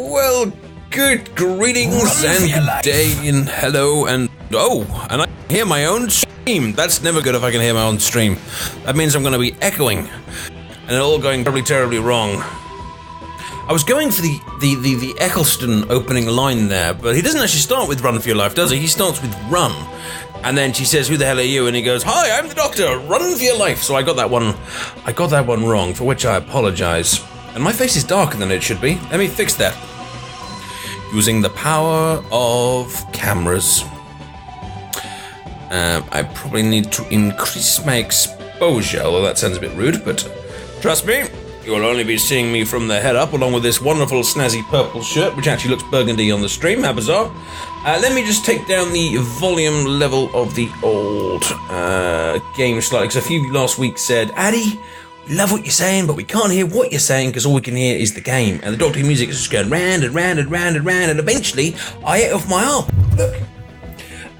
Well, good greetings and good day and hello and and I hear my own stream. That's never good if I can hear my own stream. That means I'm going to be echoing and it all going terribly wrong. I was going for the Eccleston opening line there, but he doesn't actually start with Run for Your Life, does he? He starts with Run. And then she says, "Who the hell are you?" And he goes, "Hi, I'm the Doctor. Run for your life." So I got that one wrong, for which I apologize. And my face is darker than it should be. Let me fix that. Using the power of cameras. I probably need to increase my exposure, although that sounds a bit rude, but trust me, you will only be seeing me from the head up, along with this wonderful snazzy purple shirt, which actually looks burgundy on the stream. How bizarre. Let me just take down the volume level of the old game slightly, because a few last week said, "Addy, we love what you're saying, but we can't hear what you're saying because all we can hear is the game." And the Doctor Who music is just going round and round and round and round, and eventually I ate off my arm. Look.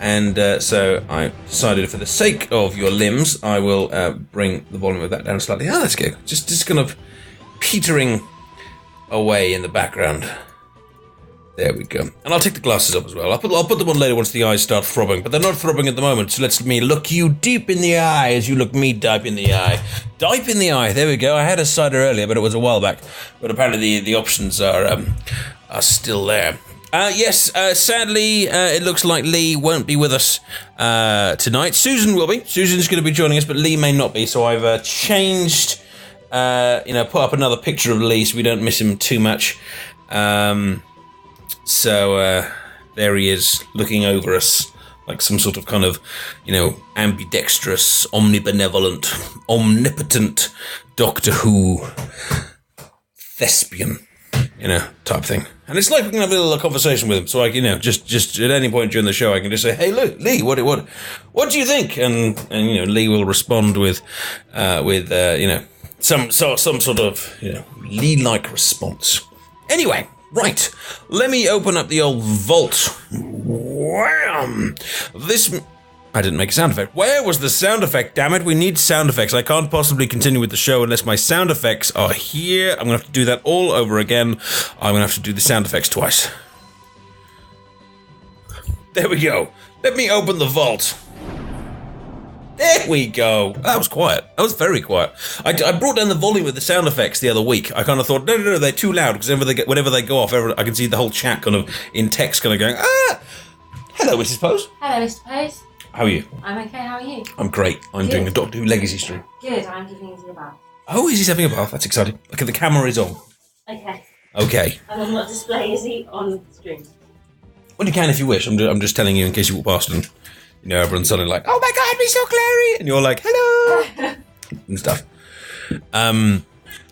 And so I decided, for the sake of your limbs, I will bring the volume of that down slightly. Oh, that's good. Just kind of petering away in the background. There we go. And I'll take the glasses up as well. I'll put them on later once the eyes start throbbing, but they're not throbbing at the moment, so let me look you deep in the eye as you look me deep in the eye. Deep in the eye, there we go. I had a cider earlier, but it was a while back. But apparently the options are still there. Yes, sadly, it looks like Lee won't be with us tonight. Susan will be. Susan's going to be joining us, but Lee may not be, so I've changed, put up another picture of Lee so we don't miss him too much. So there he is, looking over us like some sort of kind of, ambidextrous, omnibenevolent, omnipotent Doctor Who thespian, type thing. And it's like we can have a little conversation with him. So just at any point during the show, I can just say, "Hey, Lee, what do you think?" And Lee will respond with some sort of Lee-like response. Anyway. Right, let me open up the old vault. Wham! I didn't make a sound effect. Where was the sound effect? Damn it, we need sound effects. I can't possibly continue with the show unless my sound effects are here. I'm going to have to do that all over again. I'm going to have to do the sound effects twice. There we go. Let me open the vault. There we go. That was quiet. That was very quiet. I brought down the volume of the sound effects the other week. I kind of thought, no, they're too loud, because whenever they go off, I can see the whole chat kind of in text kind of going, Hello, Mrs. Pose. Hello, Mr. Pose. How are you? I'm okay, how are you? I'm great. I'm doing a Doctor Who Legacy stream. Good, I'm giving you a bath. Oh, is he having a bath? That's exciting. Okay, the camera is on. Okay. And on what display is he on stream? Well, you can if you wish. I'm just telling you in case you walk past and everyone's suddenly like, "Oh my God, we're so Clary," and you're like, "Hello," and stuff.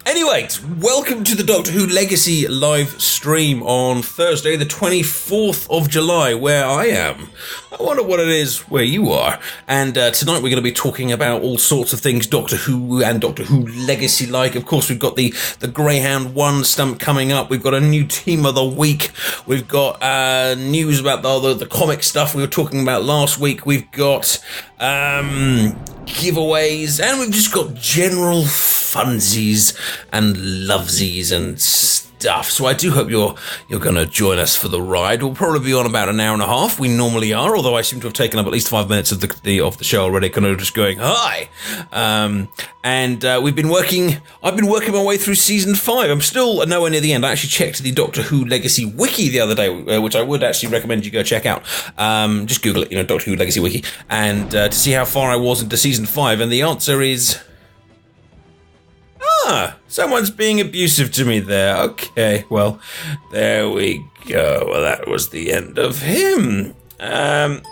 Anyway, welcome to the Doctor Who Legacy live stream on Thursday, the 24th of July, where I am. I wonder what it is where you are. And tonight we're going to be talking about all sorts of things Doctor Who and Doctor Who Legacy like. Of course, we've got the Greyhound 1 stump coming up. We've got a new team of the week. We've got news about the comic stuff we were talking about last week. We've got giveaways, and we've just got general funsies and lovesies and stuff. So I do hope you're going to join us for the ride. We'll probably be on about an hour and a half. We normally are, although I seem to have taken up at least 5 minutes of the show already, kind of just going hi. And I've been working my way through season 5. I'm still nowhere near the end. I actually checked the Doctor Who Legacy Wiki the other day, which I would actually recommend you go check out. Just Google it, Doctor Who Legacy Wiki, and to see how far I was into season 5. And the answer is, someone's being abusive to me there. Okay, well, there we go. Well, that was the end of him. I'll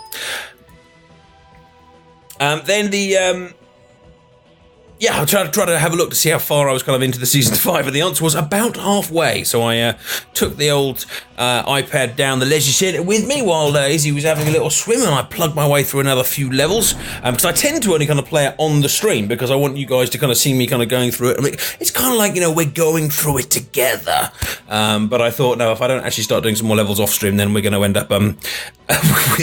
try to have a look to see how far I was kind of into the season 5, and the answer was about halfway. So I took the old iPad down the leisure shed with me while Izzy was having a little swim, and I plugged my way through another few levels, because I tend to only kind of play it on the stream, because I want you guys to kind of see me kind of going through it. I mean, it's kind of like, we're going through it together. But I thought, no, if I don't actually start doing some more levels off stream, then we're going to end up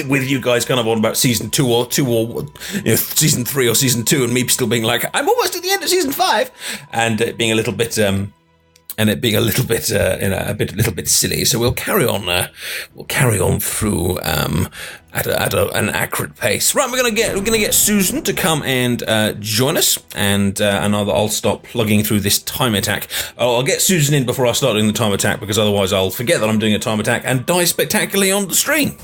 with you guys kind of on about season 2 or season 3 or season 2, and me still being like, I'm almost at the end of season 5, and being a little bit and it being a little bit, a little bit silly. So we'll carry on. We'll carry on through at an accurate pace. Right, we're gonna get Susan to come and join us, and I'll start plugging through this time attack. I'll get Susan in before I start doing the time attack, because otherwise I'll forget that I'm doing a time attack and die spectacularly on the stream.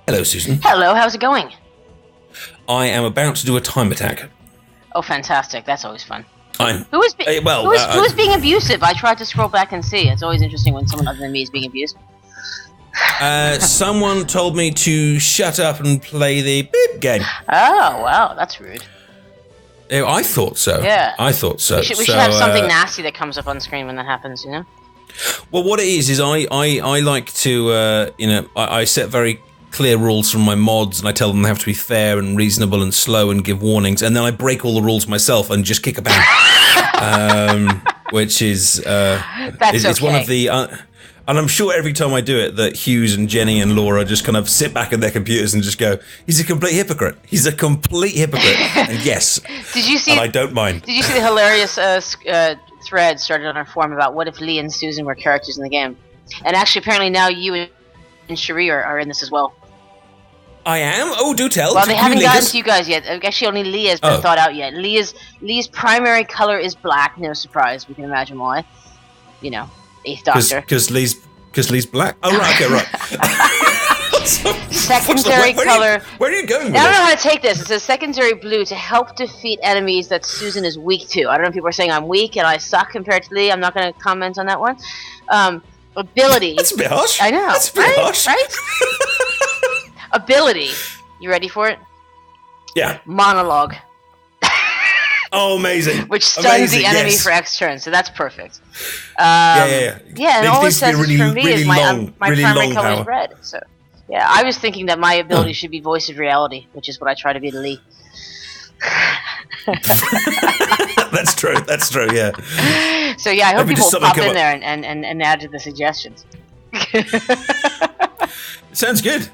Hello, Susan. Hello, how's it going? I am about to do a time attack. Oh, fantastic. That's always fun. Who is being abusive? I tried to scroll back and see. It's always interesting when someone other than me is being abused. Someone told me to shut up and play the beep game. Oh, wow. That's rude. I thought so. Yeah. I thought so. We should have something nasty that comes up on screen when that happens, you know? Well, what it is I like to, I set very clear rules from my mods, and I tell them they have to be fair and reasonable and slow and give warnings, and then I break all the rules myself and just kick a ban. Which is it's one of the and I'm sure every time I do it that Hughes and Jenny and Laura just kind of sit back at their computers and just go, he's a complete hypocrite. He's a complete hypocrite. And yes, did you see? And I don't mind. Did you see the hilarious thread started on our forum about what if Lee and Susan were characters in the game? And actually, apparently now you and Cherie are in this as well. I am? Oh, do tell. Well, they haven't gotten to you guys yet. Actually, only Lee has been thought out yet. Lee's primary color is black. No surprise. We can imagine why. You know, 8th Doctor. Because Lee's black? Oh, right. Okay, right. Secondary color. Where are you going with I don't know how to take this. It says secondary blue to help defeat enemies that Susan is weak to. I don't know if people are saying I'm weak and I suck compared to Lee. I'm not going to comment on that one. Ability. That's a bit harsh. I know. That's a bit harsh. Right? Ability. You ready for it? Yeah. Monologue. Oh, amazing. Which stuns the enemy for X turns, so that's perfect. Yeah, and all it says really, for me really is my long, primary color power. is red. So, yeah, I was thinking that my ability should be voice of reality, which is what I try to be to Lee. That's true, yeah. So, yeah, I hope people pop in there and add to the suggestions. Sounds good.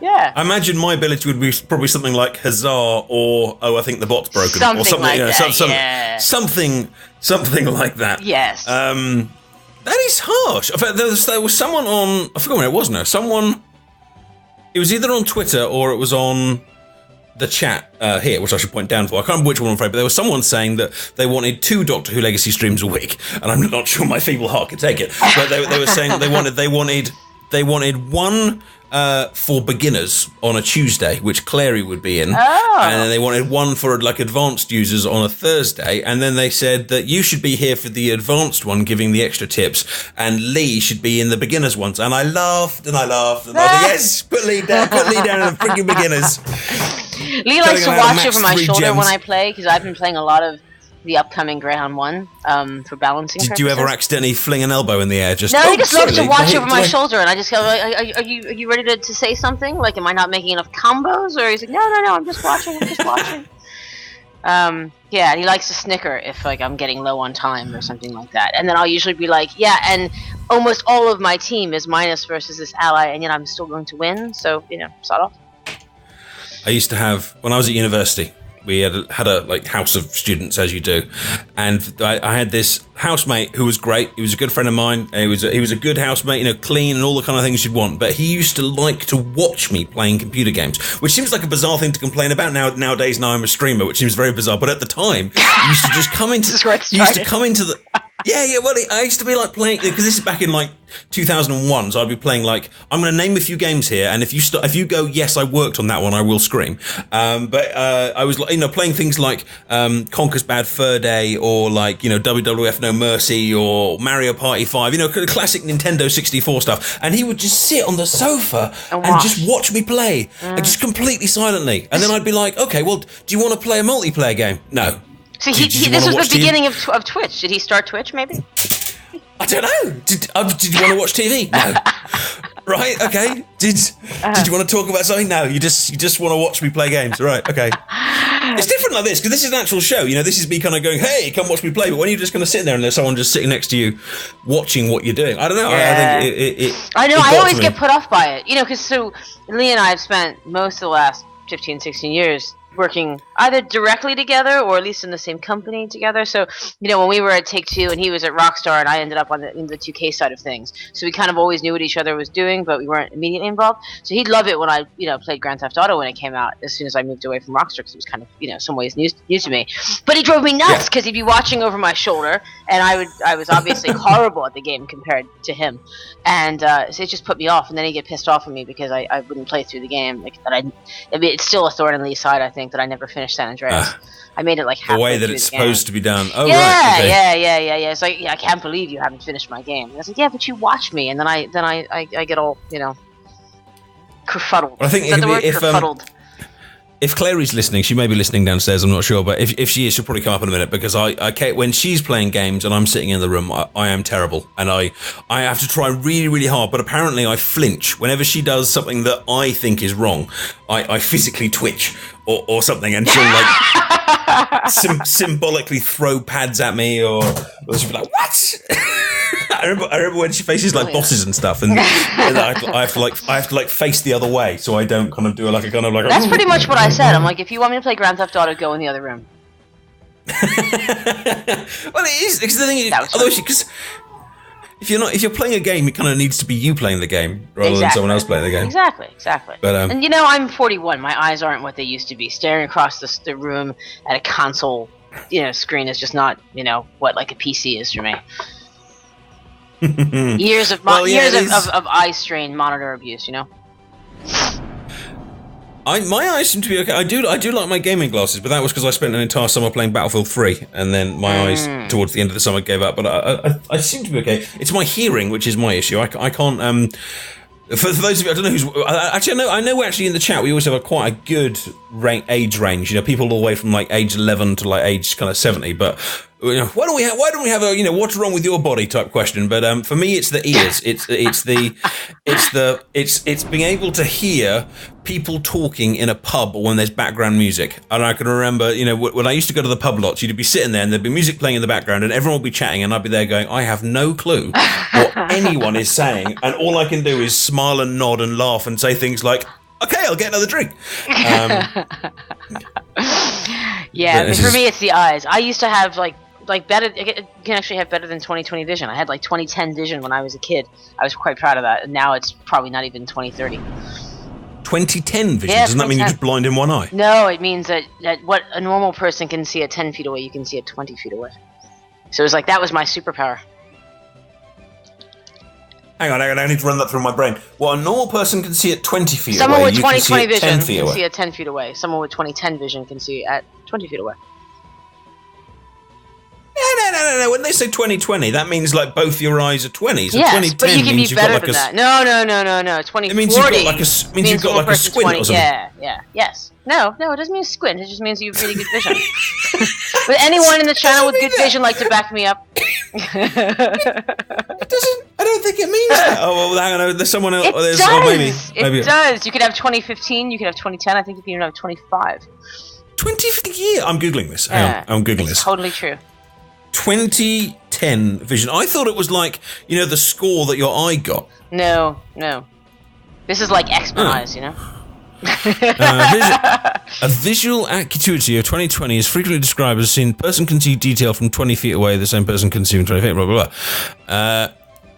Yeah. I imagine my ability would be probably something like Huzzah or I think the bot's broken. Something or something like that, yeah. Something like that. Yes. That is harsh. In fact, there was someone on, I forgot when it was now, it was either on Twitter or it was on the chat here, which I should point down for. I can't remember which one I'm afraid, but there was someone saying that they wanted 2 Doctor Who Legacy streams a week, and I'm not sure my feeble heart could take it. But they were saying that they wanted one for beginners on a Tuesday, which Clary would be in, and then they wanted one for like advanced users on a Thursday, and then they said that you should be here for the advanced one, giving the extra tips, and Lee should be in the beginners ones. And I laughed, and I was like, yes, put Lee down in the freaking beginners. Lee likes to watch over my shoulder when I play, because I've been playing a lot of the upcoming Greyhound 1 for balancing purposes. Did you ever accidentally fling an elbow in the air? No, he just loves to watch over my shoulder, and I just go, are you ready to say something? Like, am I not making enough combos? Or he's like, no, I'm just watching. Yeah, and he likes to snicker if, like, I'm getting low on time or something like that. And then I'll usually be like, yeah, and almost all of my team is minus versus this ally, and yet I'm still going to win, so, sort of. I used to have, when I was at university, we had a like house of students, as you do, and I had this housemate who was great. He was a good friend of mine. He was a good housemate, clean and all the kind of things you'd want. But he used to like to watch me playing computer games, which seems like a bizarre thing to complain about nowadays. Now I'm a streamer, which seems very bizarre. But at the time, he used to just come into. The. Yeah. Well, I used to be like playing, because this is back in like 2001. So I'd be playing like, I'm going to name a few games here, and if you go, yes, I worked on that one, I will scream. But I was playing things like Conker's Bad Fur Day, or like WWF No Mercy, or Mario Party 5. Classic Nintendo 64 stuff. And he would just sit on the sofa and just watch me play, and just completely silently. And then I'd be like, okay, well, do you want to play a multiplayer game? No. So this was the beginning of Twitch. Did he start Twitch, maybe? I don't know. Did you want to watch TV? No. Right, okay. Did you want to talk about something? No, you just want to watch me play games. Right, okay. It's different like this, because this is an actual show. This is me kind of going, hey, come watch me play. But when you're just going to sit there and there's someone just sitting next to you watching what you're doing, I don't know. Yeah. I think I know, I always get put off by it. Because so Lee and I have spent most of the last 15, 16 years working either directly together or at least in the same company together. So, when we were at Take-Two and he was at Rockstar and I ended up on the 2K side of things, so we kind of always knew what each other was doing, but we weren't immediately involved. So he'd love it when I, played Grand Theft Auto when it came out as soon as I moved away from Rockstar, because it was kind of, some ways new to me. But he drove me nuts because he'd be watching over my shoulder, and I was obviously horrible at the game compared to him. And so it just put me off, and then he'd get pissed off at me because I wouldn't play through the game. It's still a thorn in Lee's side, I think, that I never finished San Andreas. I made it like halfway the way that through it's the supposed game. to be done. Oh, yeah, right. Okay. Yeah. It's like, I can't believe you haven't finished my game. And I was like, yeah, but you watched me, and then I get all kerfuddled. Well, I think kerfuddled. If Clary's listening, she may be listening downstairs, I'm not sure, but if she is, she'll probably come up in a minute, because when she's playing games and I'm sitting in the room, I am terrible, and I have to try really, really hard, but apparently I flinch whenever she does something that I think is wrong. I physically twitch or something, and she'll like symbolically throw pads at me, or she'll be like, what? I remember when she faces like bosses and stuff, and I have to face the other way, so I don't kind of do like a kind of like. That's pretty much what I said. I'm like, if you want me to play Grand Theft Auto, go in the other room. Well, it is, because the thing is, otherwise, because if you're playing a game, it kind of needs to be you playing the game rather than someone else playing the game. Exactly. But and I'm 41. My eyes aren't what they used to be. Staring across the room at a console, screen is just not, what like a PC is for me. years of eye strain, monitor abuse. My eyes seem to be okay. I do like my gaming glasses, but that was because I spent an entire summer playing Battlefield 3, and then my eyes towards the end of the summer gave up. But I seem to be okay. It's my hearing which is my issue. I can't. For those of you, I don't know who's actually. I know. Actually, in the chat, we always have quite a good age range. People all the way from like age 11 to like age kind of 70. But why don't we have a what's wrong with your body type question? But for me, it's the ears. It's being able to hear people talking in a pub when there's background music. And I can remember, when I used to go to the pub lots, you'd be sitting there and there'd be music playing in the background, and everyone would be chatting, and I'd be there going, I have no clue what anyone is saying, and all I can do is smile and nod and laugh and say things like, okay, I'll get another drink. Yeah, but for me, it's the eyes. I used to have like better. You can actually have better than 20/20 vision. I had like 20/10 vision when I was a kid. I was quite proud of that, and now it's probably not even 20/30. 20/10 vision? Doesn't that mean you're just blind in one eye? No, it means that what a normal person can see at 10 feet away, you can see at 20 feet away. So it was like, that was my superpower. Hang on, I need to run that through my brain. What a normal person can see at 20 feet Someone away, with 20/20 vision can see away. at 10 feet away. Someone with 20/10 vision can see at 20 feet away. No. When they say 20/20, that means like both your eyes are 20. So yes, 20/10 but you can means be you've got better like than that. No. 20/40. It means you've got like a squint 20, or something. Yeah. Yes. No, it doesn't mean squint. It just means you have really good vision. But anyone in the channel with good vision like to back me up. It doesn't. I don't think it means that. Oh, well, hang on. There's someone else. It does. Maybe. It does. You could have 2015. You could have 2010. I think you can even have 25. 2015 year. I'm googling this. Hang on. I'm googling this. Totally true. 2010 vision. I thought it was like, the score that your eye got. No. This is like X-Men eyes, A visual acuity of 20/20 is frequently described as seeing person can see detail from 20 feet away, the same person can see from 20 feet, blah, blah, blah.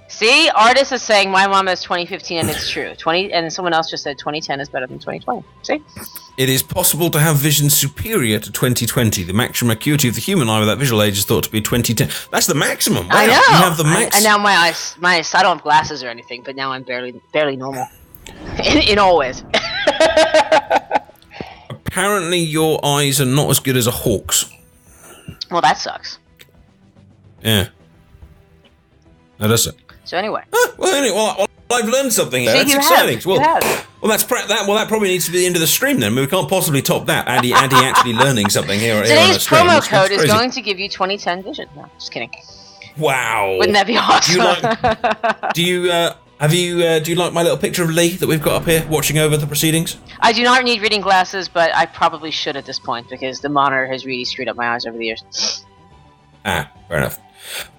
See, Artist is saying my mom has 2015 and it's true. And someone else just said 2010 is better than 2020. See? It is possible to have vision superior to 20/20. The maximum acuity of the human eye with that visual age is thought to be 20/10. That's the maximum. Wow. I know. You have the max. And now my eyes, I don't have glasses or anything, but now I'm barely normal. In all ways. Apparently your eyes are not as good as a hawk's. Well, that sucks. Yeah. That does it. So anyway. Well, I've learned something here. That's exciting. Well, that probably needs to be the end of the stream then. We can't possibly top that. Andy actually learning something here. Today's promo code is going to give you 2010 vision. No, just kidding. Wow. Wouldn't that be awesome? Do you like my little picture of Lee that we've got up here watching over the proceedings? I do not need reading glasses, but I probably should at this point because the monitor has really screwed up my eyes over the years. Fair enough.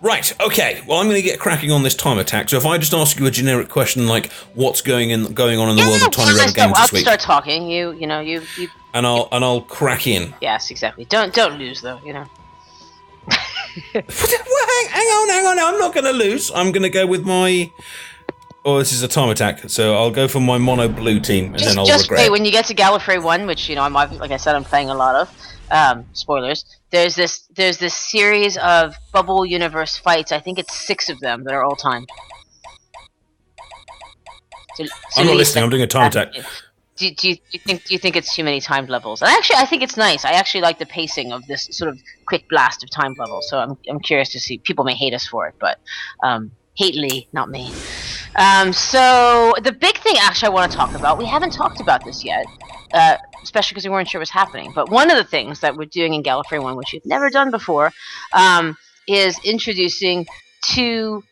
Right, okay. Well, I'm going to get cracking on this time attack. So if I just ask you a generic question like, what's going on in the world of Tiny Rebel Games this week? I'll start talking. You and I'll crack in. Yes, exactly. Don't lose though. You know. Well, hang on. I'm not going to lose. I'm going to go with my. Oh, this is a time attack, so I'll go for my mono blue team, and then I'll regret. Wait, when you get to Gallifrey One, which I'm like I said, I'm playing a lot of. Spoilers. There's this series of bubble universe fights. I think it's 6 of them that are all timed. So I'm not listening. I'm doing a time attack. Do you think it's too many timed levels? And actually, I think it's nice. I actually like the pacing of this sort of quick blast of timed levels. So I'm curious to see. People may hate us for it, but hate Lee, not me. So the big thing actually I want to talk about. We haven't talked about this yet, especially because we weren't sure what was happening. But one of the things that we're doing in Gallifrey One, which we've never done before, is introducing 2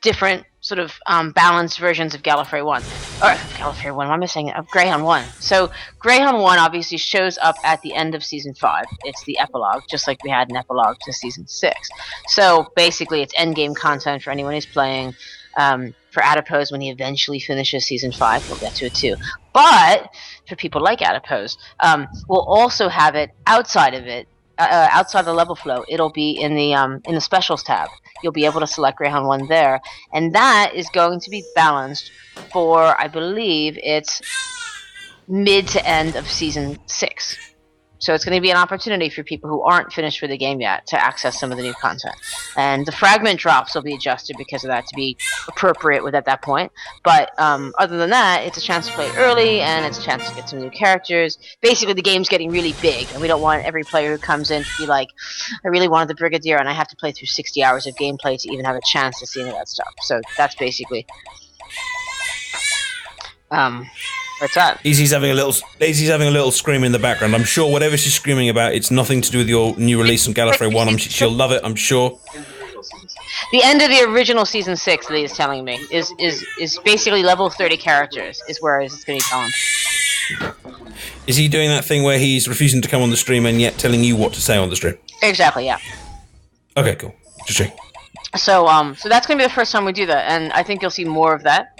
different sort of balanced versions of Gallifrey One. Or Gallifrey One, what am I saying? Of Greyhound One. So Greyhound One obviously shows up at the end of Season 5. It's the epilogue, just like we had an epilogue to Season 6. So basically it's endgame content for anyone who's playing. For Adipose, when he eventually finishes Season 5, we'll get to it too. But for people like Adipose, we'll also have it outside of it, outside the level flow. It'll be in the specials tab. You'll be able to select Greyhound 1 there, and that is going to be balanced for, I believe, it's mid to end of Season 6. So it's going to be an opportunity for people who aren't finished with the game yet to access some of the new content. And the fragment drops will be adjusted because of that to be appropriate at that point. But other than that, it's a chance to play early, and it's a chance to get some new characters. Basically, the game's getting really big, and we don't want every player who comes in to be like, I really wanted the Brigadier, and I have to play through 60 hours of gameplay to even have a chance to see any of that stuff. So that's basically... what's that? Easy's having a little scream in the background. I'm sure whatever she's screaming about, it's nothing to do with your new release on Gallifrey One. She'll love it, I'm sure. The end of the original Season 6, that he's telling me, is basically level 30 characters, is where it's going to be gone. Is he doing that thing where he's refusing to come on the stream and yet telling you what to say on the stream? Exactly, yeah. Okay, cool. Just check. So that's going to be the first time we do that, and I think you'll see more of that.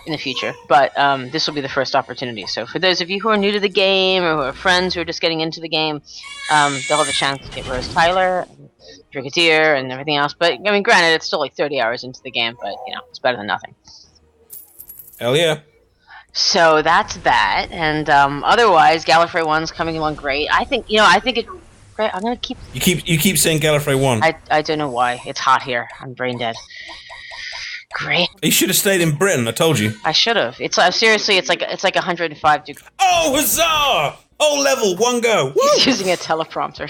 In the future, but this will be the first opportunity. So for those of you who are new to the game or who are friends who are just getting into the game, they'll have a chance to get Rose Tyler, Brigadier, and everything else. But I mean, granted, it's still like 30 hours into the game, but it's better than nothing. Hell yeah! So that's that, and otherwise, Gallifrey One's coming along great. I think it. Great. I'm gonna keep. You keep saying Gallifrey One. I don't know why. It's hot here. I'm brain dead. Great. You should have stayed in Britain. I told you. I should have. It's seriously. It's like 105 degrees. Oh, huzzah! Oh, level 1 go. Woo! He's using a teleprompter.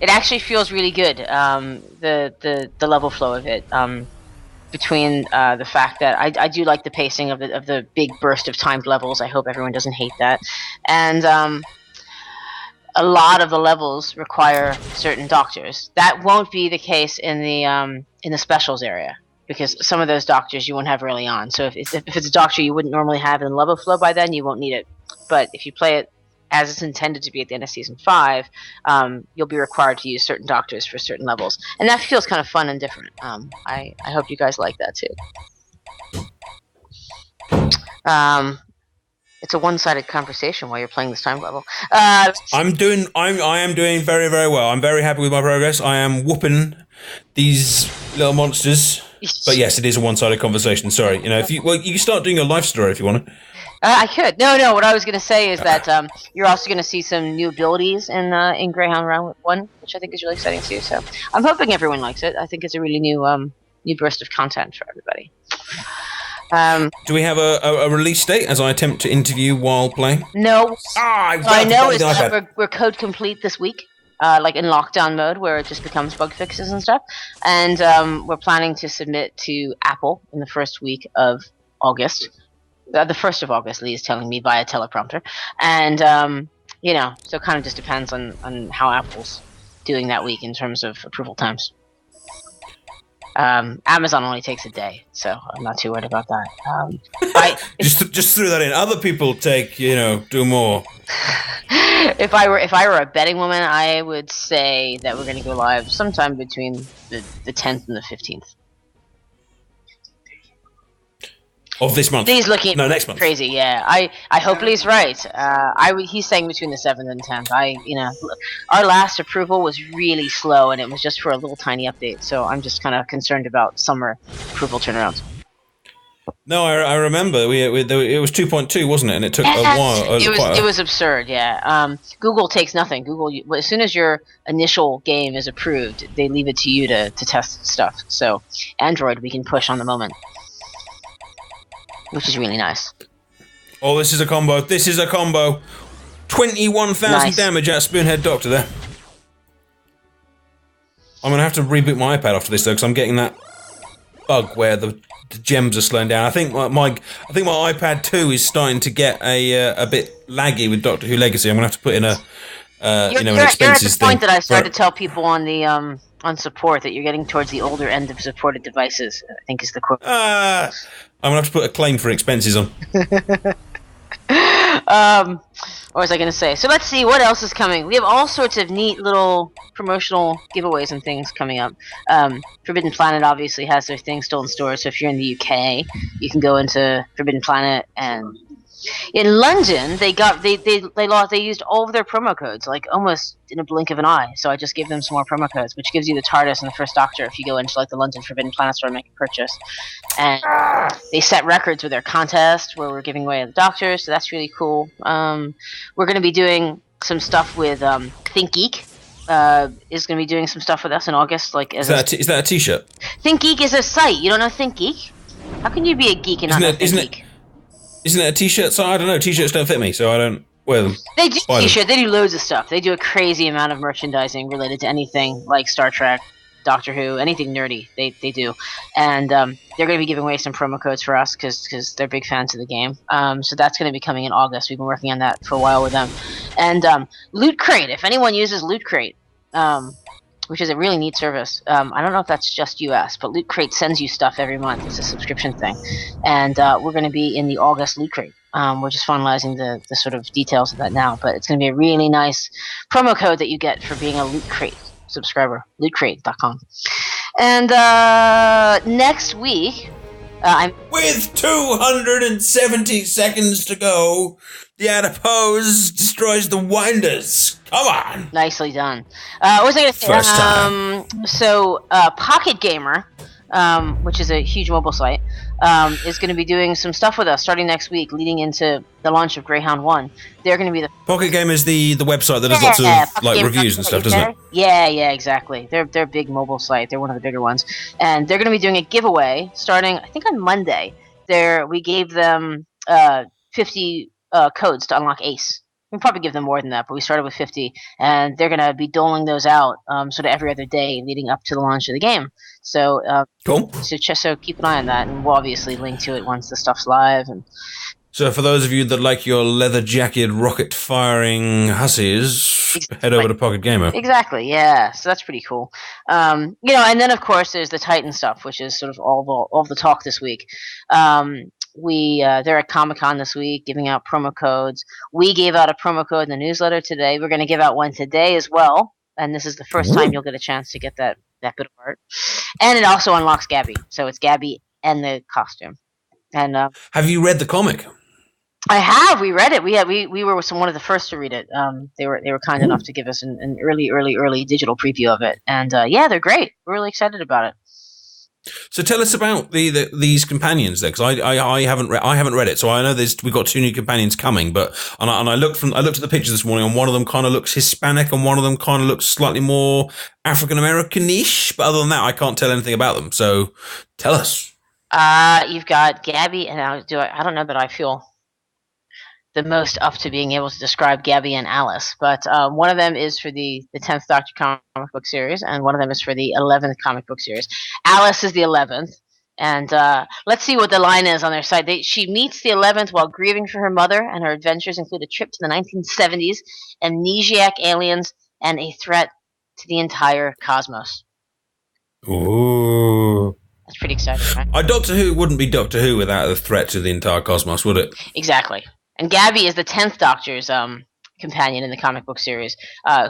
It actually feels really good. The level flow of it. Between the fact that I do like the pacing of the big burst of timed levels. I hope everyone doesn't hate that. And a lot of the levels require certain doctors. That won't be the case in the specials area, because some of those doctors you won't have early on. So if it's a doctor you wouldn't normally have in level flow by then, you won't need it. But if you play it as it's intended to be at the end of Season 5, you'll be required to use certain doctors for certain levels. And that feels kind of fun and different. I hope you guys like that too. It's a one-sided conversation while you're playing this time level. I am doing very, very well. I'm very happy with my progress. I am whooping these little monsters. But yes, it is a one-sided conversation. Sorry, you can start doing a life story if you want to. I could. No. What I was going to say is that you're also going to see some new abilities in Greyhound Round 1, which I think is really exciting too. So I'm hoping everyone likes it. I think it's a really new burst of content for everybody. Do we have a release date as I attempt to interview while playing? No. I know is that we're code complete this week, like in lockdown mode, where it just becomes bug fixes and stuff. And we're planning to submit to Apple in the first week of August. The 1st of August, Lee is telling me via teleprompter. And, so it kind of just depends on how Apple's doing that week in terms of approval times. Amazon only takes a day, so I'm not too worried about that. Just threw that in. Other people take, do more. If I were a betting woman, I would say that we're going to go live sometime between the 10th and the 15th. Of this month. He's looking next month. crazy. Yeah, I hope Lee's right. He's saying between the 7th and 10th. Our last approval was really slow, and it was just for a little tiny update. So I'm just kind of concerned about summer approval turnarounds. No, I remember it was 2.2, wasn't it? And it took a while. It was absurd. Yeah. Google takes nothing. Google, as soon as your initial game is approved, they leave it to you to test stuff. So Android, we can push on the moment, which is really nice. Oh, this is a combo. 21,000 damage out of Spoonhead Doctor there. I'm going to have to reboot my iPad after this, though, because I'm getting that bug where the gems are slowing down. I think my iPad 2 is starting to get a bit laggy with Doctor Who Legacy. I'm going to have to put in an expenses you're at the point thing. that I started to tell people on the on support that you're getting towards the older end of supported devices, I think is the quote. I'm going to have to put a claim for expenses on. What was I going to say? So let's see what else is coming. We have all sorts of neat little promotional giveaways and things coming up. Forbidden Planet obviously has their thing still in stores, so if you're in the UK, you can go into Forbidden Planet. And in London, they used all of their promo codes, like almost in a blink of an eye. So I just gave them some more promo codes, which gives you the TARDIS and the First Doctor if you go into like the London Forbidden Planet store and make a purchase. And they set records with their contest where we're giving away the Doctors, so that's really cool. We're going to be doing some stuff with Think Geek. Is going to be doing some stuff with us in August. Is that a t-shirt? Think Geek is a site. You don't know Think Geek? How can you be a geek and not know Think Geek? Isn't it a t-shirt site? I don't know. T-shirts don't fit me, so I don't wear them. They do t-shirts. They do loads of stuff. They do a crazy amount of merchandising related to anything like Star Trek, Doctor Who, anything nerdy. They do, and they're going to be giving away some promo codes for us because they're big fans of the game. So that's going to be coming in August. We've been working on that for a while with them, and Loot Crate. If anyone uses Loot Crate, which is a really neat service. I don't know if that's just US, but Loot Crate sends you stuff every month. It's a subscription thing. And we're going to be in the August Loot Crate. We're just finalizing the sort of details of that now, but it's going to be a really nice promo code that you get for being a Loot Crate subscriber, lootcrate.com. And next week, with 270 seconds to go, the adipose destroys the winders. Come on. Nicely done. What was I going to say? First time. So, Pocket Gamer, which is a huge mobile site, is going to be doing some stuff with us starting next week, leading into the launch of Greyhound 1. They're going to be the Pocket Gamer is the website that does lots of like reviews and stuff, doesn't it? Yeah, exactly. They're a big mobile site. They're one of the bigger ones, and they're going to be doing a giveaway starting, I think, on Monday. We gave them 50 codes to unlock Ace. We'll probably give them more than that, but we started with 50, and they're going to be doling those out sort of every other day leading up to the launch of the game. So, cool. So keep an eye on that, and we'll obviously link to it once the stuff's live. And so for those of you that like your leather-jacketed, rocket-firing hussies, head over to Pocket Gamer. Exactly, yeah. So that's pretty cool. And then, of course, there's the Titan stuff, which is sort of all the talk this week. They're at Comic-Con this week giving out promo codes. We gave out a promo code in the newsletter today. We're going to give out one today as well. And this is the first time you'll get a chance to get that bit of art. And it also unlocks Gabby. So it's Gabby and the costume. And have you read the comic? I have. We read it. We were one of the first to read it. They were kind enough to give us an early digital preview of it. And they're great. We're really excited about it. So tell us about these companions there, because I haven't read it. So I know we've got 2 new companions coming, but I looked at the pictures this morning, and one of them kind of looks Hispanic, and one of them kind of looks slightly more African American-ish. But other than that, I can't tell anything about them. So tell us. You've got Gabby, and I don't know that I feel the most up to being able to describe Gabby and Alice, but one of them is for the 10th Doctor comic book series, and one of them is for the 11th comic book series. Alice is the 11th, and let's see what the line is on their site. She meets the 11th while grieving for her mother, and her adventures include a trip to the 1970s, amnesiac aliens, and a threat to the entire cosmos. Ooh. That's pretty exciting, right? Doctor Who wouldn't be Doctor Who without a threat to the entire cosmos, would it? Exactly. And Gabby is the 10th Doctor's companion in the comic book series,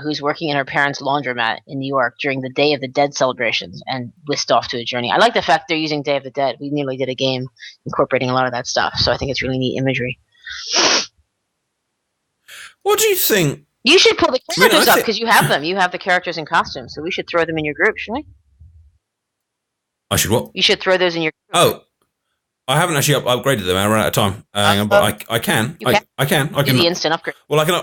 who's working in her parents' laundromat in New York during the Day of the Dead celebrations and whisked off to a journey. I like the fact they're using Day of the Dead. We nearly did a game incorporating a lot of that stuff, so I think it's really neat imagery. What do you think? You should pull the characters up because you have them. You have the characters in costumes, so we should throw them in your group, shouldn't we? I should what? You should throw those in your group. Oh, I haven't actually upgraded them. I ran out of time. Hang on, but I can. I can. Do the instant upgrade. Well, I can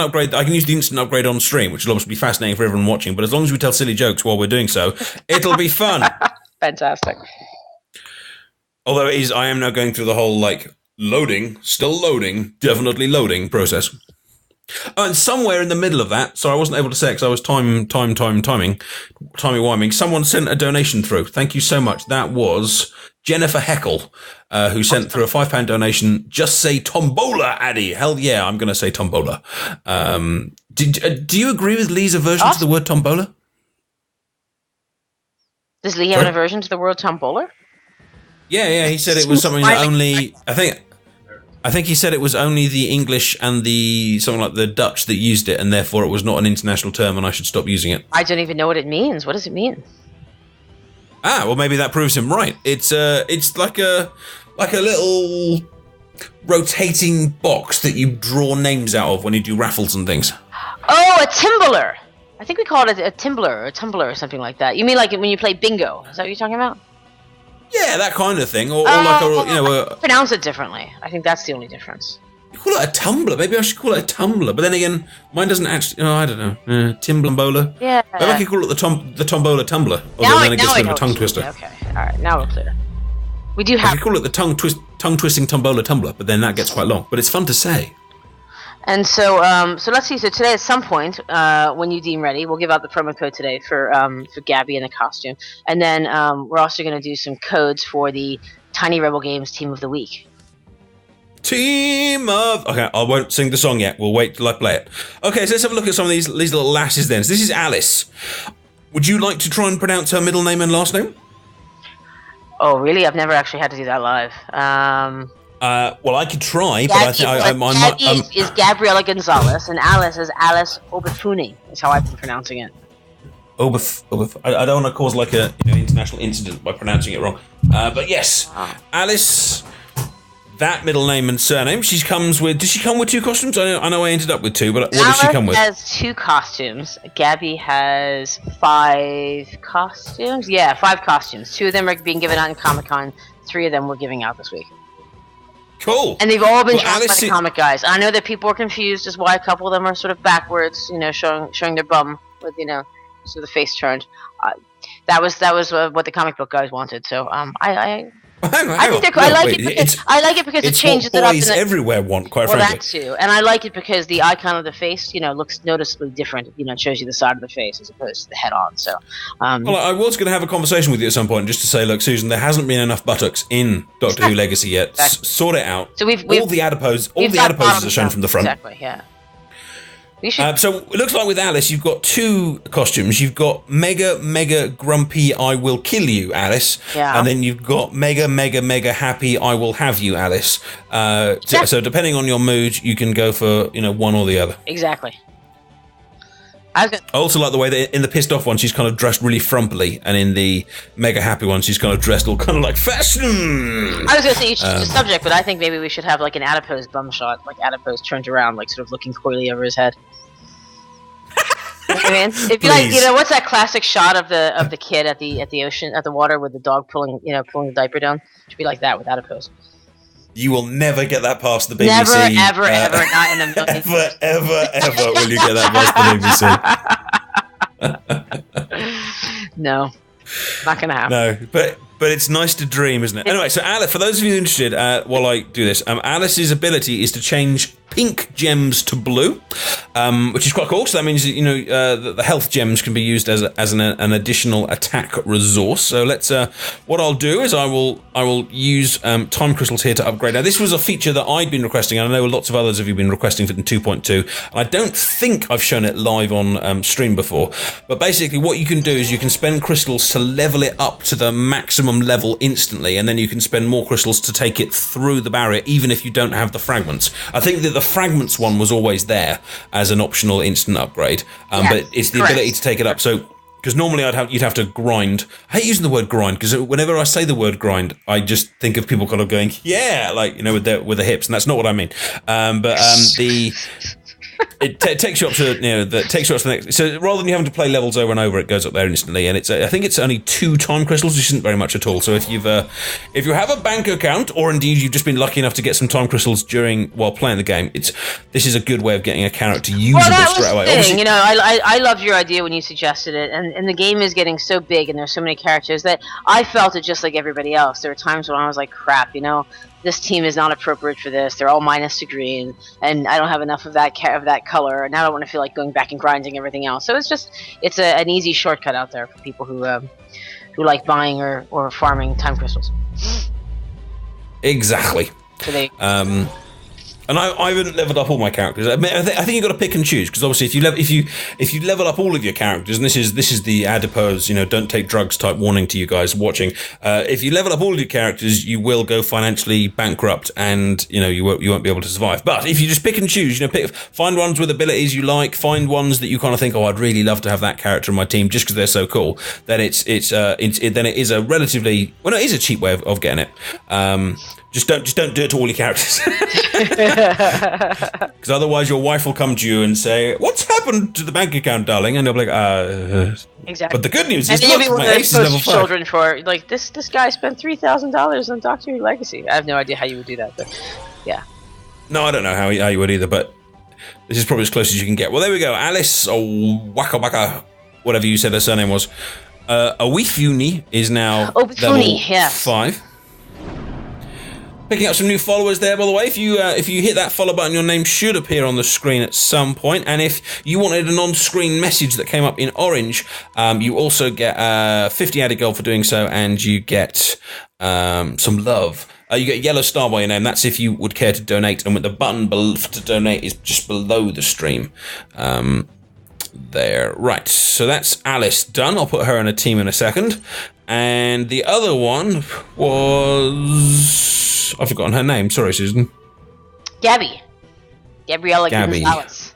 upgrade. I can use the instant upgrade on stream, which will obviously be fascinating for everyone watching. But as long as we tell silly jokes while we're doing so, it'll be fun. Fantastic. Although I am now going through the whole still loading, definitely loading process. And somewhere in the middle of that, so I wasn't able to say because I was timey-wiming, someone sent a donation through. Thank you so much. That was Jennifer Heckle, who sent through a £5 donation. Just say tombola, Addy. Hell yeah, I'm going to say tombola. Do you agree with Lee's aversion to the word tombola? Does Lee have an aversion to the word tombola? Yeah, he said it was something that only, I think he said it was only the English and something like the Dutch that used it, and therefore it was not an international term, and I should stop using it. I don't even know what it means. What does it mean? Well, maybe that proves him right. It's like a little rotating box that you draw names out of when you do raffles and things. Oh, a timbler. I think we call it a timbler or a tumbler or something like that. You mean like when you play bingo? Is that what you're talking about? Yeah, that kind of thing, or I pronounce it differently. I think that's the only difference. You call it a tumbler. Maybe I should call it a tumbler. But then again, mine doesn't actually. I don't know. Timblombola. Yeah. Maybe I could call it the tombola tumbler. Although then it gets a bit of a tongue twister. Okay. All right. Now we're clear. We do have. I could call it the tongue twisting tombola tumbler, but then that gets quite long. But it's fun to say. And so, let's see. So today, at some point, when you deem ready, we'll give out the promo code today for Gabby in the costume, and then we're also going to do some codes for the Tiny Rebel Games Team of the Week. Okay, I won't sing the song yet. We'll wait till I play it. Okay, so let's have a look at some of these little lasses then. So this is Alice. Would you like to try and pronounce her middle name and last name? Oh, really? I've never actually had to do that live. Well, I could try, but I think Gabby is Gabriela Gonzalez, and Alice is Alice Obafuni. Is how I've been pronouncing it. I don't want to cause like a international incident by pronouncing it wrong. But yes, Alice. That middle name and surname. Does she come with two costumes? I know I ended up with two, but what does she come with? Alice has 2 costumes. Gabby has 5 costumes. Yeah, 5 costumes. 2 of them are being given out in Comic-Con. 3 of them we're giving out this week. Cool. And they've all been drawn by the comic guys. I know that people are confused as why a couple of them are sort of backwards, showing their bum with, sort of the face turned. That was what the comic book guys wanted. So I like it because it changes it up. Boys everywhere want, quite frankly. That too, and I like it because the icon of the face, looks noticeably different. It shows you the side of the face as opposed to the head on. So, well, I was going to have a conversation with you at some point, just to say, look, Susan, there hasn't been enough buttocks in Doctor Who Legacy yet. Sort it out. So all the adiposes are shown from the front. Exactly. Yeah. So it looks like with Alice, you've got 2 costumes. You've got mega grumpy, I will kill you, Alice. Yeah. And then you've got mega happy, I will have you, Alice. So depending on your mood, you can go for one or the other. Exactly. I also like the way that in the pissed off one, she's kind of dressed really frumpily, and in the mega happy one, she's kind of dressed all kind of like fashion. I was going to say you should change the subject, but I think maybe we should have like an adipose bum shot, like adipose turned around, like sort of looking coyly over his head. I mean, it'd be like, what's that classic shot of the kid at the ocean, at the water with the dog pulling the diaper down? It should be like that with adipose. You will never get that past the BBC. Never, ever, not in a million years. Ever will you get that past the BBC. No, not gonna happen. No, but it's nice to dream, isn't it? Anyway, so Alice, for those of you interested, while I do this, Alice's ability is to change pink gems to blue, which is quite cool. So that means the health gems can be used as an additional attack resource. So let's. What I'll do is I will use time crystals here to upgrade. Now this was a feature that I'd been requesting, and I know lots of others of you have been requesting for in 2.2. And I don't think I've shown it live on stream before. But basically, what you can do is you can spend crystals to level it up to the maximum level instantly, and then you can spend more crystals to take it through the barrier, even if you don't have the fragments. I think that the fragments one was always there as an optional instant upgrade, but it's the ability to take it up. So, because normally you'd have to grind. I hate using the word grind because whenever I say the word grind, I just think of people kind of going, yeah, like, you know, with the hips, and that's not what I mean. It takes you up to, you know, takes you up to the next. So rather than you having to play levels over and over, it goes up there instantly, and I think it's only 2 time crystals, which isn't very much at all. So if you have a bank account, or indeed you've just been lucky enough to get some time crystals while playing the game, this is a good way of getting a character usable straight away. Obviously, you know, I loved your idea when you suggested it, and the game is getting so big, and there's so many characters that I felt it just like everybody else. There were times when I was like, crap, you know, this team is not appropriate for this. They're all minus to green, and I don't have enough of that color, and I don't want to feel like going back and grinding everything else. So it's an easy shortcut out there for people who like buying or farming time crystals. Exactly. So and I haven't leveled up all my characters. I think you've got to pick and choose, because obviously if you level up all of your characters, and this is the adipose, you know, don't take drugs type warning to you guys watching. If you level up all of your characters, you will go financially bankrupt, and you know you won't be able to survive. But if you just pick and choose, you know, find ones with abilities you like, find ones that you kind of think, oh, I'd really love to have that character in my team just because they're so cool. Then it is a relatively, well, no, it is a cheap way of getting it. Just don't do it to all your characters, because otherwise your wife will come to you and say, "What's happened to the bank account, darling?" And they'll be like, Exactly. But the good news is, and you'll be my ace is level 5. Children for like this guy spent $3,000 on Doctor Who Legacy. I have no idea how you would do that, but yeah. No, I don't know how you would either, but this is probably as close as you can get. Well, there we go. Alice, or Waka Waka, whatever you said her surname was. Awifuni is now level 5. Picking up some new followers there, by the way. If you hit that follow button, your name should appear on the screen at some point. And if you wanted an on-screen message that came up in orange, you also get 50 added gold for doing so, and you get some love. You get a yellow star by your name. That's if you would care to donate, and with the button to donate is just below the stream. There. Right, so that's Alice done. I'll put her in a team in a second. And the other one was... I've forgotten her name. Sorry, Susan. Gabriella Gonzalez.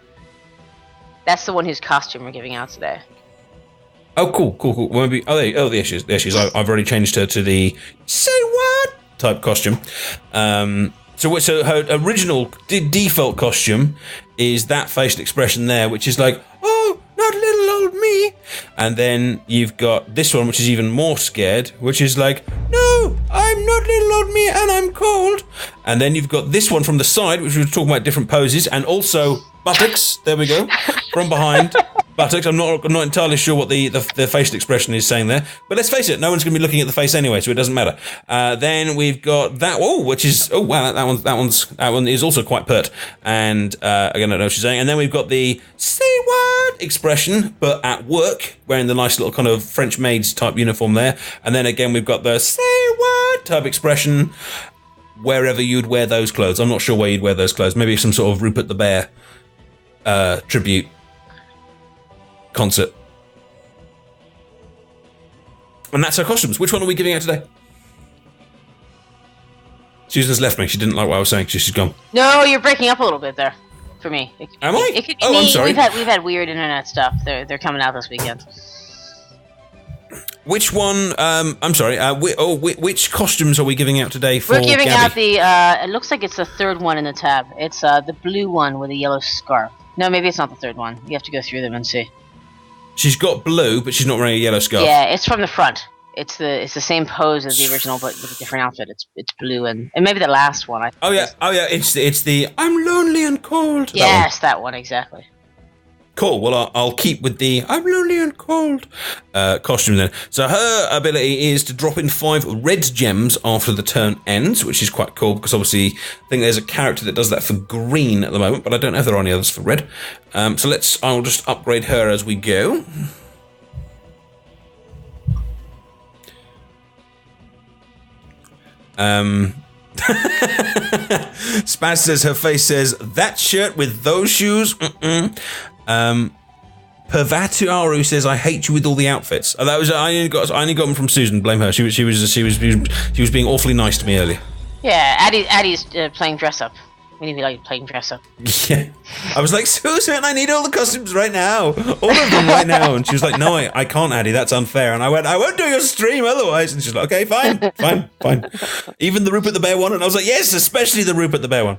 That's the one whose costume we're giving out today. Oh, cool. Well, maybe... there she is. I've already changed her to the say what type costume. So her original default costume is that facial expression there, which is like, oh, not little old me. And then you've got this one, which is even more scared, which is like, no, I'm not little old me and I'm cold. And then you've got this one from the side, which we were talking about different poses, and also buttocks. There we go. From behind. Buttocks. I'm not entirely sure what the facial expression is saying there, but let's face it, no one's going to be looking at the face anyway, so it doesn't matter. Then we've got that. Oh, which is that one is also quite pert, and again, I don't know what she's saying. And then we've got the say what expression, but at work, wearing the nice little kind of French maids type uniform there. And then again, we've got the say what type expression wherever you'd wear those clothes. I'm not sure where you'd wear those clothes. Maybe some sort of Rupert the Bear tribute concert. And that's her costumes. Which one are we giving out today? Susan's left me. She didn't like what I was saying. She's gone. No, you're breaking up a little bit there for me. Am I? It could be me. I'm sorry. We've had weird internet stuff. They're coming out this weekend. Which one? I'm sorry. Which costumes are we giving out today for? We're giving Gabby? out the. It looks like it's the third one in the tab. It's the blue one with a yellow scarf. No, maybe it's not the third one. You have to go through them and see. She's got blue, but she's not wearing a yellow scarf. Yeah, it's from the front. It's the same pose as the original, but with a different outfit. It's blue and maybe the last one. Oh yeah. It's the I'm lonely and cold. Yes, that one exactly. Cool. Well, I'll keep with the I'm lonely and cold costume then. So her ability is to drop in 5 red gems after the turn ends, which is quite cool because obviously I think there's a character that does that for green at the moment, but I don't know if there are any others for red. So I'll just upgrade her as we go. Spaz says her face says that shirt with those shoes. Pervatuaru says I hate you with all the outfits. That was I only got them from Susan. Blame her. She was being awfully nice to me earlier. Yeah, Addie's playing dress up. Maybe like playing dress up. Yeah. I was like, Susan, I need all the costumes right now. All of them right now. And she was like, no, I can't, Addie. That's unfair. And I went, I won't do your stream otherwise. And she's like, okay, fine. Even the Rupert the Bear one? And I was like, yes, especially the Rupert the Bear one.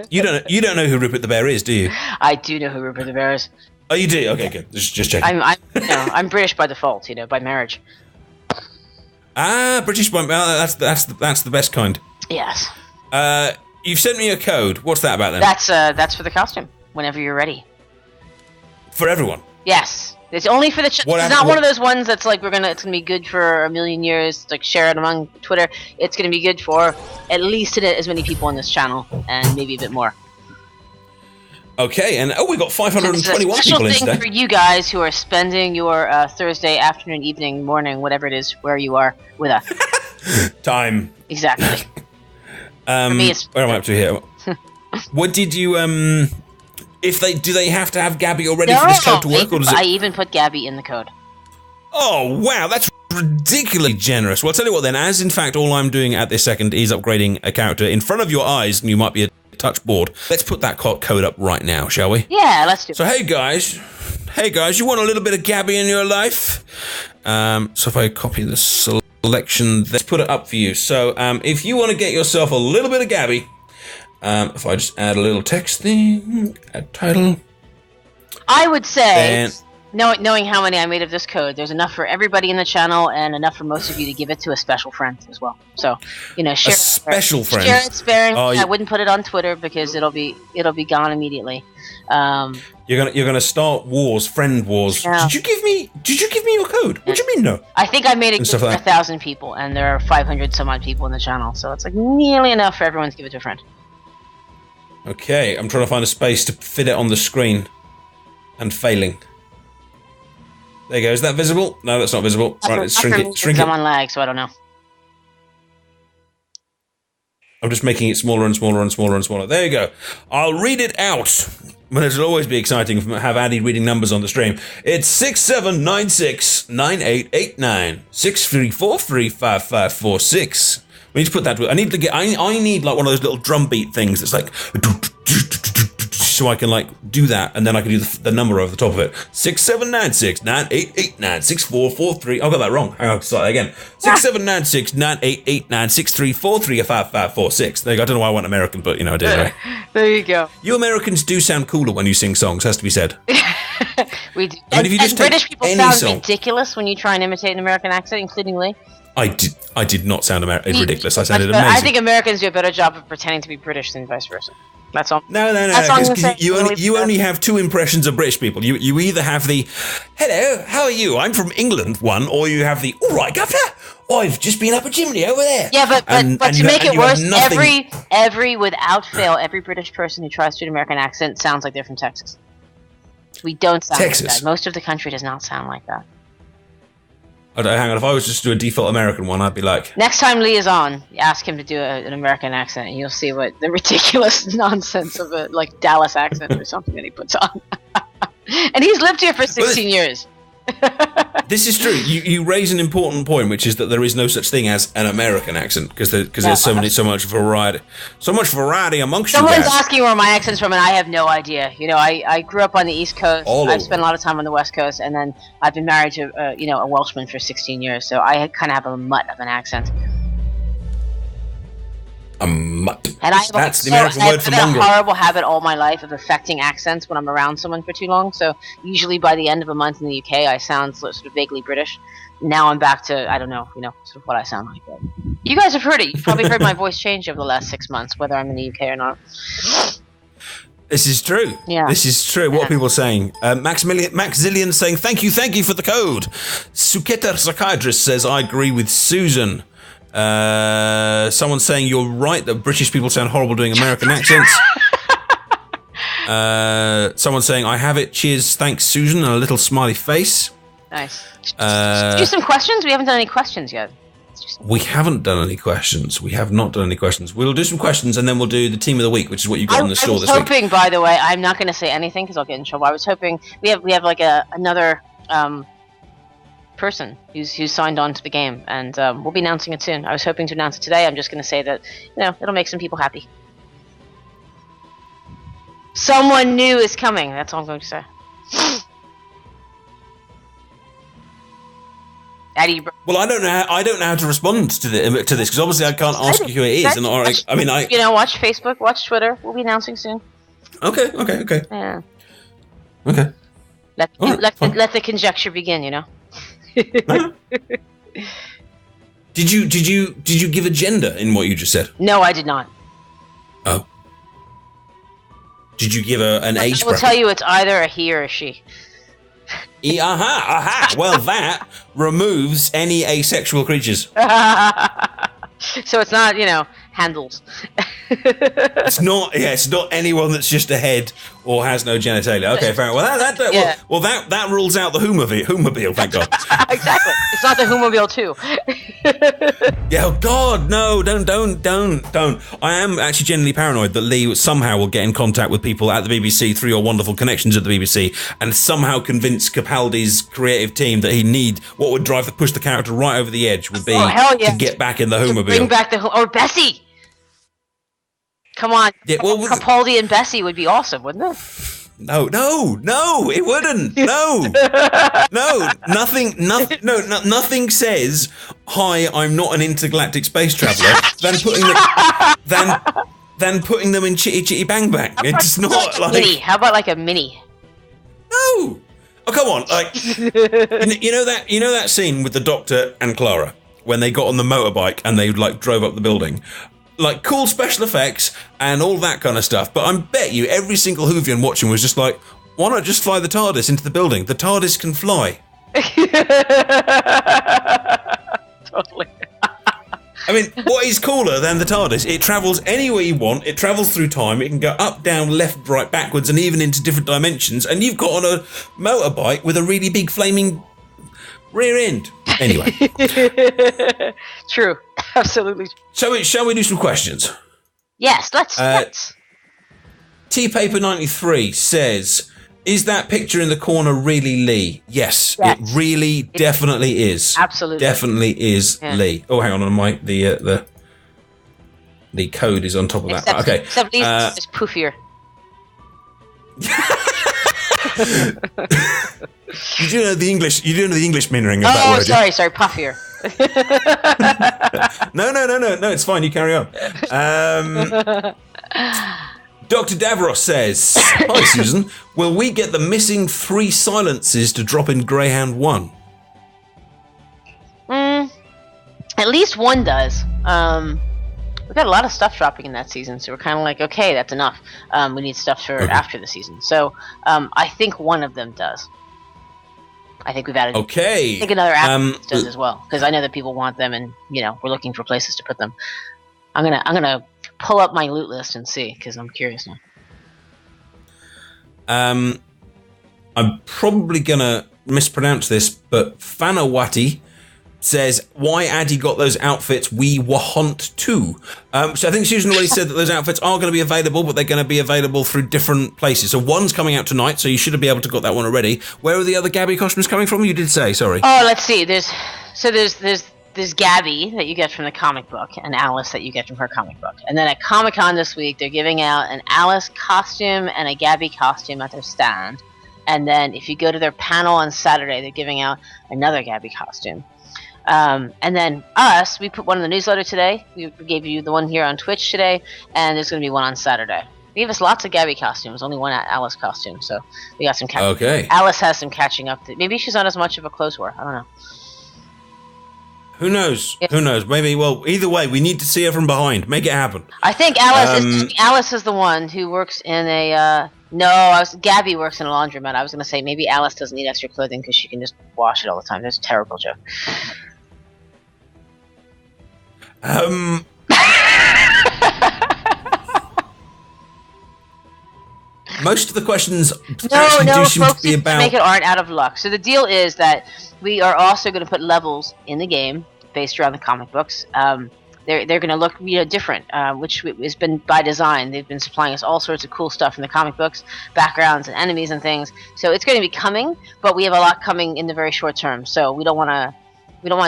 You don't know who Rupert the Bear is, do you? I do know who Rupert the Bear is. Oh, you do? Okay, good. Just checking. I'm British by default, by marriage. Ah, British one. That's the best kind. Yes. You've sent me a code. What's that about then? That's for the costume. Whenever you're ready. For everyone. Yes. It's only for the. It's not one of those ones that's like it's gonna be good for a million years. Like share it among Twitter. It's gonna be good for at least as many people on this channel, and maybe a bit more. Okay, and we got 521 people in today. Special thing for you guys who are spending your Thursday afternoon, evening, morning, whatever it is, where you are with us. Time. Exactly. For me, where am I up to here? What did you do they have to have Gabby already for this code to work, or does it? I even put Gabby in the code. Oh wow, that's ridiculously generous. Well, I'll tell you what then. As in fact, all I'm doing at this second is upgrading a character in front of your eyes, and you might be a touch bored. Let's put that code up right now, shall we? Yeah, let's do it. So hey guys, you want a little bit of Gabby in your life? So if I copy the selection, let's put it up for you. So if you want to get yourself a little bit of Gabby, if I just add a little text thing, add title. I would say, knowing how many I made of this code, there's enough for everybody in the channel and enough for most of you to give it to a special friend as well. So, share a special friend. Share it sparingly. I wouldn't put it on Twitter because it'll be gone immediately. You're gonna start wars, friend wars. Yeah. Did you give me your code? What do you mean no? I think I made it for 1,000 people, and there are 500 some odd people in the channel, so it's like nearly enough for everyone to give it to a friend. Okay, I'm trying to find a space to fit it on the screen, and failing. There you go. Is that visible? No, that's not visible. Right, let's shrink it. I'm on lag, so I don't know. I'm just making it smaller and smaller and smaller and smaller. There you go. I'll read it out. But it'll always be exciting to have Addy reading numbers on the stream. It's 67969889 63435546. We need to put that. I need like one of those little drum beat things that's like, so I can like do that, and then I can do the number over the top of it. 67969889 6443. I got that wrong. Hang on, start that again. 67969889 63435546. There you go. I don't know why I went American, but I did. Right? There you go. You Americans do sound cooler when you sing songs. Has to be said. We do. I mean, if you just British people sound song, ridiculous when you try and imitate an American accent, including Lee. I did not sound ridiculous. I sounded amazing. I think Americans do a better job of pretending to be British than vice versa. That's all. No. Because you only have two impressions of British people. You either have the "Hello, how are you? I'm from England" one, or you have the "All right, governor, I've just been up a chimney over there." Yeah, but to make it worse, without fail, every British person who tries to do an American accent sounds like they're from Texas. We don't sound like that. Most of the country does not sound like that. Hang on, if I was just to do a default American one, I'd be like... Next time Lee is on, ask him to do an American accent, and you'll see what the ridiculous nonsense of a Dallas accent or something that he puts on. And he's lived here for 16 years. This is true. You raise an important point, which is that there is no such thing as an American accent because there's so much variety amongst you guys. Someone's asking where my accent's from, and I have no idea. I grew up on the East Coast. I've spent a lot of time on the West Coast, and then I've been married to a Welshman for 16 years, so I kind of have a mutt of an accent. A mutt. And That's the American word for mongrel. I've had a horrible habit all my life of affecting accents when I'm around someone for too long. So usually by the end of a month in the UK, I sound sort of vaguely British. Now I'm back to, I don't know, sort of what I sound like. But you guys have heard it. You've probably heard my voice change over the last 6 months, whether I'm in the UK or not. This is true. Yeah. This is true. What are people saying? Max Zillion saying, thank you for the code. Suketa Psychiatrist says, I agree with Susan. Someone saying you're right that British people sound horrible doing American accents. Someone saying I have it. Cheers, thanks, Susan, and a little smiley face. Nice. Let's do some questions. We haven't done any questions yet. We haven't done any questions. We have not done any questions. We'll do some questions and then we'll do the team of the week, which is what you got in the store this week. I was hoping, by the way, I'm not going to say anything because I'll get in trouble. I was hoping we have like another person who's signed on to the game, and we'll be announcing it soon. I was hoping to announce it today. I'm just going to say that it'll make some people happy. Someone new is coming. That's all I'm going to say. Addy, Well, I don't know how to respond to this because obviously I can't ask you who it is, and watch Facebook, watch Twitter. We'll be announcing soon. Okay. Yeah. Okay. Let the conjecture begin. You know. Did you give a gender in what you just said? No, I did not. Oh. Did you give an age? I will tell you, it's either a he or a she. Aha. Well, that removes any asexual creatures. So it's not, handles. It's not anyone that's just a head or has no genitalia. Okay, fair. Well, that rules out the Whomobile, thank God. Exactly. It's not the Whomobile too. Yeah, oh God, no, don't. I am actually genuinely paranoid that Lee somehow will get in contact with people at the BBC through your wonderful connections at the BBC and somehow convince Capaldi's creative team that what would push the character right over the edge would be to get back in the Whomobile. Bring back or Bessie. Come on. Yeah, Capaldi and Bessie would be awesome, wouldn't it? No, it wouldn't. No, nothing says, "Hi, I'm not an intergalactic space traveler," than putting them in Chitty Chitty Bang Bang. It's not like mini. How about like a mini? No. Oh, come on. Like you know that scene with the Doctor and Clara when they got on the motorbike and they drove up the building. Like, cool special effects and all that kind of stuff. But I bet you every single Whovian watching was just like, why not just fly the TARDIS into the building? The TARDIS can fly. Totally. I mean, what is cooler than the TARDIS? It travels anywhere you want. It travels through time. It can go up, down, left, right, backwards, and even into different dimensions. And you've got on a motorbike with a really big flaming rear end. Anyway. True. Absolutely. Shall we do some questions? Yes, let's. T-Paper93 says, is that picture in the corner really Lee? Yes. It really definitely is. Absolutely. Definitely is Lee. Oh, hang on, the code is on top of that. Okay. Except Lee's just poofier. You do know the English meaning of that word. Oh, sorry, puffier. No, it's fine, you carry on. Dr. Davros says, hi Susan, will we get the missing 3 silences to drop in Greyhound 1? At least one does. We've got a lot of stuff dropping in that season, so we're kind of like, okay, that's enough. We need stuff for after the season. So I think one of them does. I think we've added. Okay. I think another app does as well, because I know that people want them, and we're looking for places to put them. I'm gonna pull up my loot list and see, because I'm curious now. I'm probably gonna mispronounce this, but Fanawati says, why Addy got those outfits we want too. So I think Susan already said that those outfits are going to be available, but they're going to be available through different places. So one's coming out tonight, so you should be able to got that one already. Where are the other Gabby costumes coming from? You did say, sorry. Oh, let's see. There's Gabby that you get from the comic book, and Alice that you get from her comic book. And then at Comic-Con this week, they're giving out an Alice costume and a Gabby costume at their stand. And then if you go to their panel on Saturday, they're giving out another Gabby costume. And then we put one in the newsletter today. We gave you the one here on Twitch today, and there's going to be one on Saturday. They gave us lots of Gabby costumes, only one Alice costume, so we got some catching. Okay. Alice has some catching up. Maybe she's not as much of a clothes wearer. I don't know. Who knows? Yeah. Who knows? Maybe. Well, either way, we need to see her from behind. Make it happen. I think Alice is the one who works in a. Gabby works in a laundromat. I was going to say maybe Alice doesn't need extra clothing because she can just wash it all the time. That's a terrible joke. Most of the questions seem to be about make it aren't out of luck. So the deal is that we are also going to put levels in the game based around the comic books. They're going to look different, which has been by design. They've been supplying us all sorts of cool stuff in the comic books, backgrounds and enemies and things. So it's going to be coming, but we have a lot coming in the very short term. So we don't want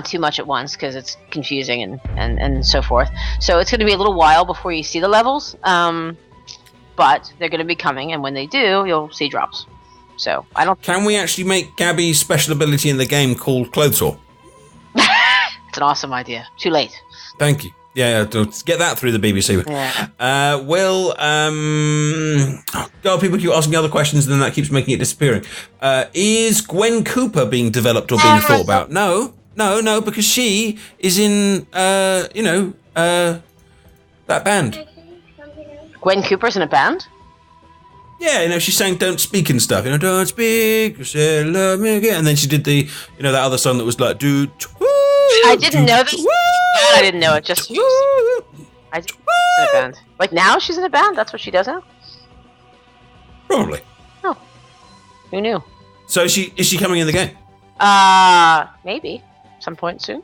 too much at once because it's confusing and so forth. So it's going to be a little while before you see the levels. but they're going to be coming, and when they do, you'll see drops. So I don't. Can we actually make Gabby's special ability in the game called Clothesore? It's an awesome idea. Too late. Thank you. Yeah, get that through the BBC. Yeah. God, people keep asking other questions, and then that keeps making it disappearing. Is Gwen Cooper being developed or being thought about? No, because she is in, that band. Gwen Cooper's in a band? Yeah, she sang "Don't Speak" and stuff. Don't speak, you said love me again. And then she did the, that other song that was like, dude. I didn't know this. I didn't know it. She's in a band. Like now, she's in a band. That's what she does now. Probably. Oh, who knew? So is she coming in the game? Maybe some point soon.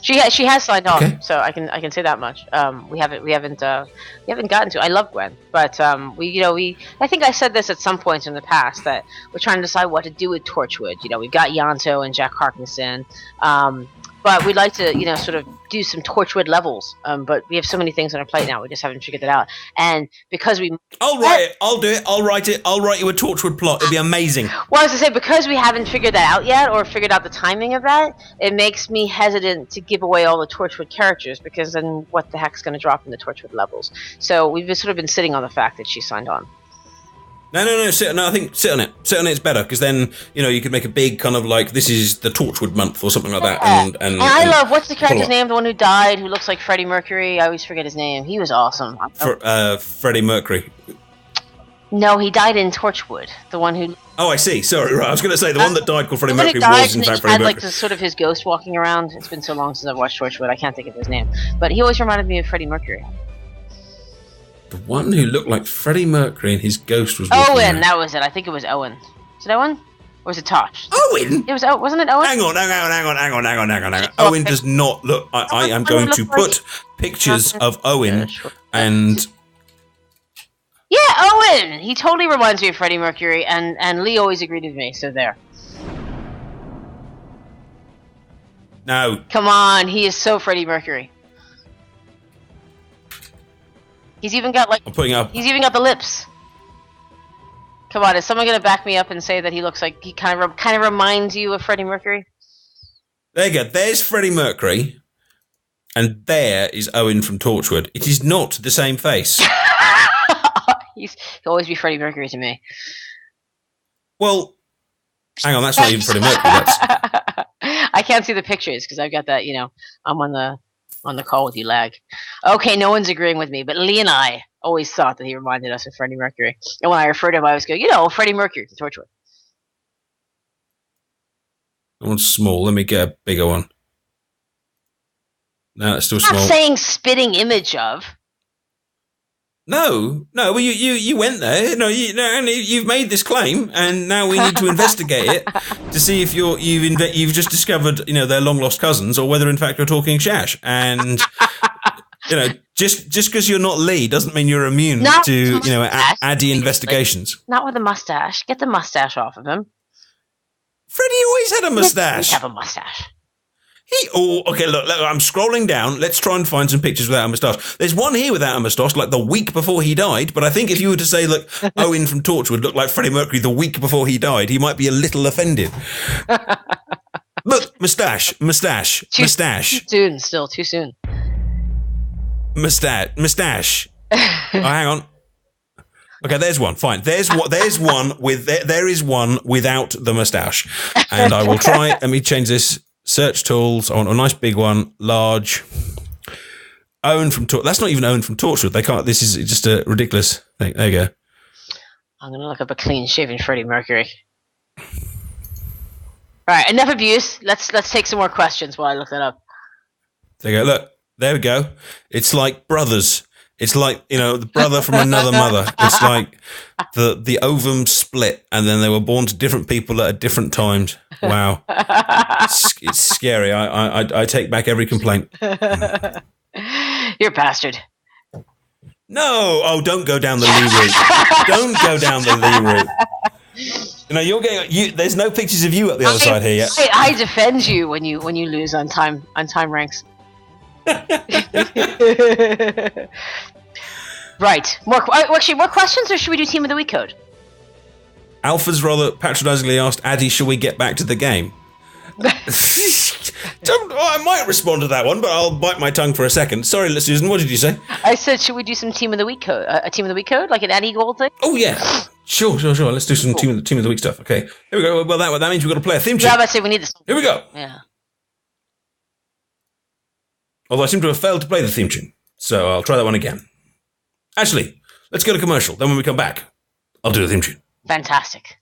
She has signed on, okay. So I can say that much. We haven't gotten to. I love Gwen, but I think I said this at some point in the past that we're trying to decide what to do with Torchwood. We've got Yanto and Jack Harkness, but we'd like to sort of do some Torchwood levels. But we have so many things on our plate now, we just haven't figured that out. And because I'll write it. I'll do it. I'll write it. I'll write you a Torchwood plot. It'd be amazing. Well, I was to say, because we haven't figured that out yet, or figured out the timing of that, it makes me hesitant to give away all the Torchwood characters, because then what the heck's going to drop in the Torchwood levels? So we've sort of been sitting on the fact that she signed on. No. I think sit on it. Sit on it is better, because then you could make a big kind of like, this is the Torchwood month or something like that. And I love, what's the character's name? The one who died, who looks like Freddie Mercury. I always forget his name. He was awesome. Freddie Mercury. No, he died in Torchwood. The one who. Oh, I see. Sorry, right. I was going to say the one that died called Freddie Mercury was in fact Freddie Mercury. Like sort of his ghost walking around. It's been so long since I've watched Torchwood, I can't think of his name. But he always reminded me of Freddie Mercury. The one who looked like Freddie Mercury and his ghost was walking Owen, around. that was it. I think it was Owen. Is it Owen? Or was it Tosh? Owen? It was Owen. Wasn't it Owen? Hang on. Owen does not look... I am going to put pictures of Owen and... Yeah, Owen! He totally reminds me of Freddie Mercury, and Lee always agreed with me, so there. No. Come on, he is so Freddie Mercury. He's even got I'm putting up. He's even got the lips. Come on, is someone gonna back me up and say that he looks like he kind of reminds you of Freddie Mercury? There you go. There's Freddie Mercury, and there is Owen from Torchwood. It is not the same face. He'll always be Freddie Mercury to me. Well, hang on, that's not even Freddie Mercury. That's... I can't see the pictures because I've got that. I'm on the call with you, lag. Okay, no one's agreeing with me, but Lee and I always thought that he reminded us of Freddie Mercury. And when I referred to him, I was going, Freddie Mercury from Torchwood. That one's small. Let me get a bigger one. No, it's still small. I'm not saying spitting image of. No. Well, you went there. And you've made this claim, and now we need to investigate it to see if you've just discovered they're long lost cousins, or whether in fact you're talking shash. And just because you're not Lee doesn't mean you're immune to addy investigations. Not with a mustache. Get the mustache off of him. Freddie always had a mustache. He have a mustache. Okay, look, I'm scrolling down. Let's try and find some pictures without a moustache. There's one here without a moustache, like the week before he died, but I think if you were to say, look, Owen from Torchwood looked like Freddie Mercury the week before he died, he might be a little offended. Look, moustache. Too soon, still, too soon. Moustache. Oh, hang on. Okay, there's one. Fine. There is one without the moustache. And I will try, let me change this. Search tools. I want a nice big one, large. Owen from Torchwood. That's not even Owen from Torchwood. They can't. This is just a ridiculous thing. There you go. I'm gonna look up a clean-shaven Freddie Mercury. All right, enough abuse. Let's take some more questions while I look that up. There you go. Look, there we go. It's like brothers. It's like, the brother from another mother. It's like the ovum split, and then they were born to different people at different times. Wow. It's scary. I take back every complaint. You're a bastard. No. Oh, don't go down the Lee route. Don't go down the Lee route. You're getting. There's no pictures of you at the other side here yet. I defend you when you lose on time ranks. Right. More questions, or should we do Team of the Week code? Alpha's rather patronisingly asked, Addy, shall we get back to the game? I might respond to that one, but I'll bite my tongue for a second. Sorry, Susan, what did you say? I said, should we do some Team of the Week code? A Team of the Week code? Like an Addy Gold thing? Oh, yeah. Sure. Let's do some Team of the Week stuff. Okay. Here we go. Well, that means we've got to play a theme tune. Yeah, I say we need this. Here we go. Yeah. Although I seem to have failed to play the theme tune, so I'll try that one again. Actually, let's go to commercial. Then when we come back, I'll do the theme tune. Fantastic.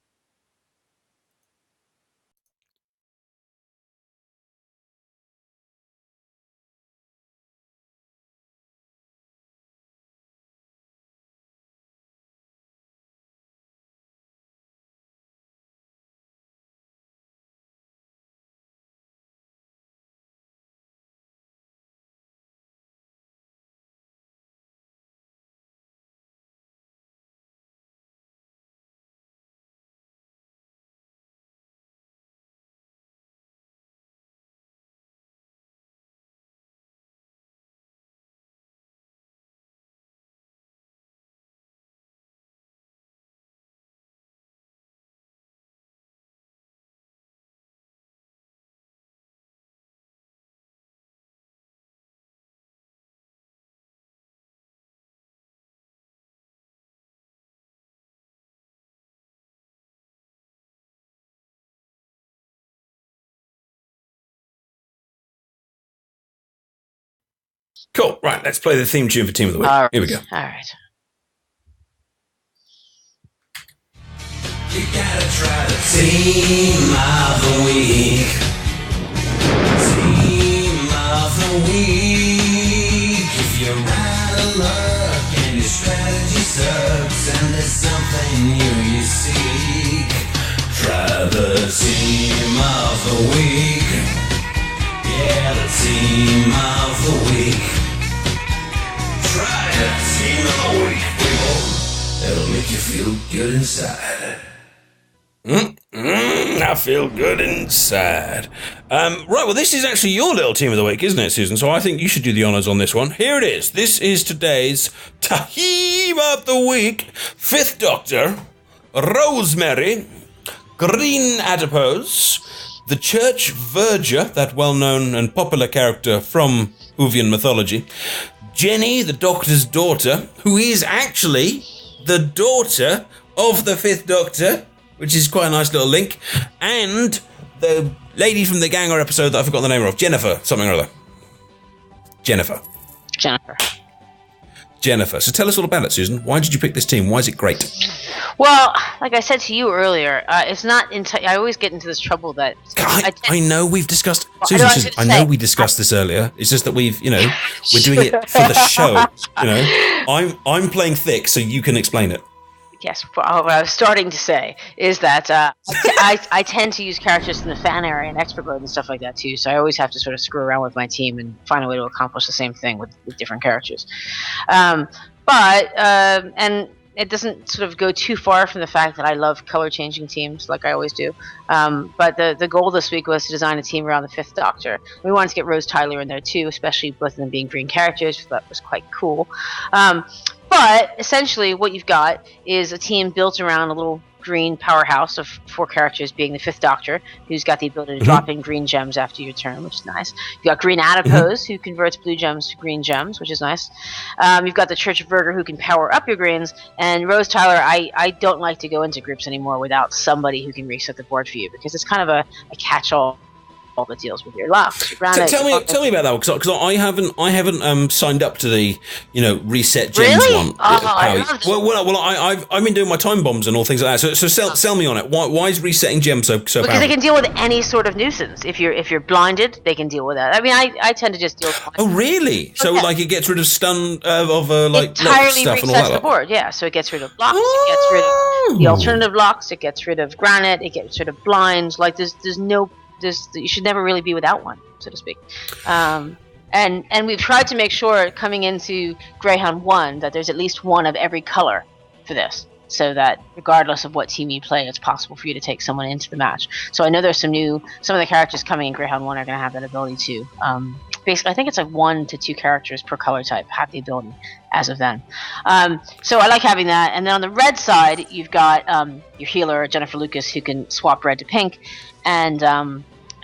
Cool. Right, let's play the theme tune for Team of the Week. Right. Here we go. All right. You gotta try the Team of the Week. Team of the Week. If you're out of luck and your strategy sucks and there's something new you seek, try the Team of the Week. Yeah, the Team of the Week. Try the Team of the Week, people. It'll make you feel good inside. I feel good inside. Right, well, this is actually your little Team of the Week, isn't it, Susan? So I think you should do the honours on this one. Here it is. This is today's Team of the Week. Fifth Doctor, Rosemary, Green Adipose, the Church Verger, that well-known and popular character from Whovian mythology, Jenny, the Doctor's daughter, who is actually the daughter of the Fifth Doctor, which is quite a nice little link, and the lady from the Ganger episode that I forgot the name of, Jennifer, something or other. Jennifer. So tell us all about it, Susan. Why did you pick this team? Why is it great? Well, like I said to you earlier, it's not. I always get into this trouble that I know we've discussed. Susan, I know we discussed this earlier. It's just that we're doing it for the show. I'm playing thick, so you can explain it. Yes, what I was starting to say is that I tend to use characters in the fan area and expert mode and stuff like that too, so I always have to sort of screw around with my team and find a way to accomplish the same thing with different characters. And it doesn't sort of go too far from the fact that I love color-changing teams like I always do. But the goal this week was to design a team around the Fifth Doctor. We wanted to get Rose Tyler in there too, especially both of them being green characters. That was quite cool. But essentially what you've got is a team built around a little green powerhouse of 4 characters, being the Fifth Doctor, who's got the ability to drop in green gems after your turn, which is nice. You've got Green Adipose, who converts blue gems to green gems, which is nice. You've got the Church of Verger, who can power up your greens. And Rose Tyler, I don't like to go into groups anymore without somebody who can reset the board for you, because it's kind of a catch-all that deals with your luck. Tell me about that, because I haven't signed up to the reset gems really? one. I've been doing my time bombs and all things like that. So sell me on it. Why is resetting gems so because powerful? they can deal with any sort of nuisance. If you're blinded, they can deal with that. I mean, I tend to just deal with. Oh really? So like it gets rid of stun entirely stuff and all resets that. the board. Yeah, so it gets rid of blocks. It gets rid of the alternative blocks. It gets rid of granite. It gets rid of blinds. Like there's no. You should never really be without one, so to speak. And we've tried to make sure coming into Greyhound 1 that there's at least one of every color for this, so that regardless of what team you play, it's possible for you to take someone into the match. So I know there's some of the characters coming in Greyhound 1 are going to have that ability too. basically, I think it's like 1 to 2 characters per color type have the ability as of then. So I like having that. And then on the red side, you've got your healer, Jennifer Lucas, who can swap red to pink. And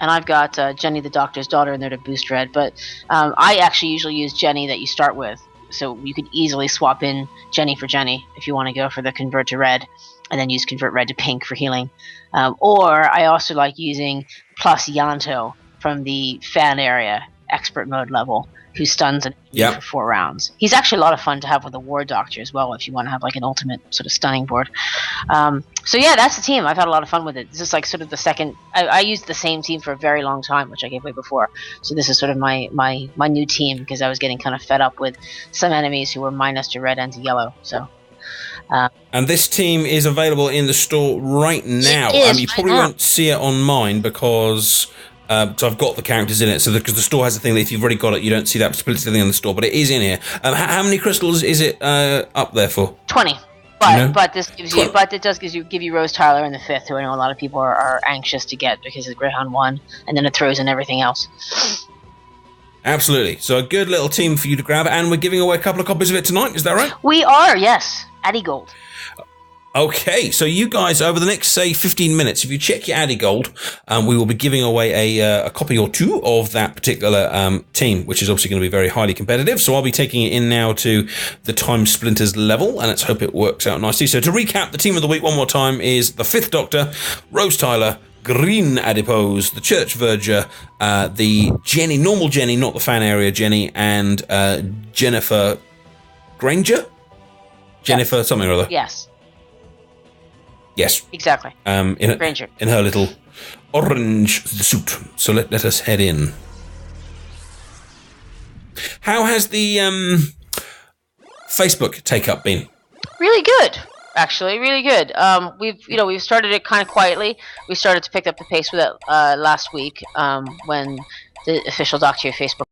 I've got Jenny, the Doctor's daughter, in there to boost red. But I actually usually use Jenny that you start with. So you could easily swap in Jenny for Jenny if you want to go for the convert to red, and then use convert red to pink for healing. Or I also like using plus Yanto from the fan area expert mode level, who stuns an enemy for 4 rounds. He's actually a lot of fun to have with the War Doctor as well, if you want to have like an ultimate sort of stunning board. So yeah, that's the team. I've had a lot of fun with it. This is like sort of the second. I used the same team for a very long time, which I gave away before. So this is sort of my new team, because I was getting kind of fed up with some enemies who were minus to red and to yellow. So. And this team is available in the store right now. You probably won't see it on mine because I've got the characters in it. So because the store has a thing that if you've already got it, you don't see that split thing in the store. But it is in here. How many crystals is it up there for? 20. But this gives you, but it does give you Rose Tyler in the 5th, who I know a lot of people are anxious to get because it's Greyhound 1, and then it throws in everything else. Absolutely. So a good little team for you to grab, and we're giving away a couple of copies of it tonight. Is that right? We are, yes. Addy Gold. Okay, so you guys, over the next, say, 15 minutes, if you check your Addy Gold, we will be giving away a copy or 2 of that particular team, which is obviously going to be very highly competitive. So I'll be taking it in now to the Time Splinters level, and let's hope it works out nicely. So to recap, the team of the week one more time is the 5th Doctor, Rose Tyler, Green Adipose, the Church Verger, the Jenny, normal Jenny, not the fan area Jenny, and Jennifer Granger? Jennifer something or other. Yes. Yes. Exactly. Granger. In her little orange suit. So let us head in. How has the Facebook take-up been? Really good. Actually, really good. We've started it kind of quietly. We started to pick up the pace with it last week when the official Doctor Who Facebook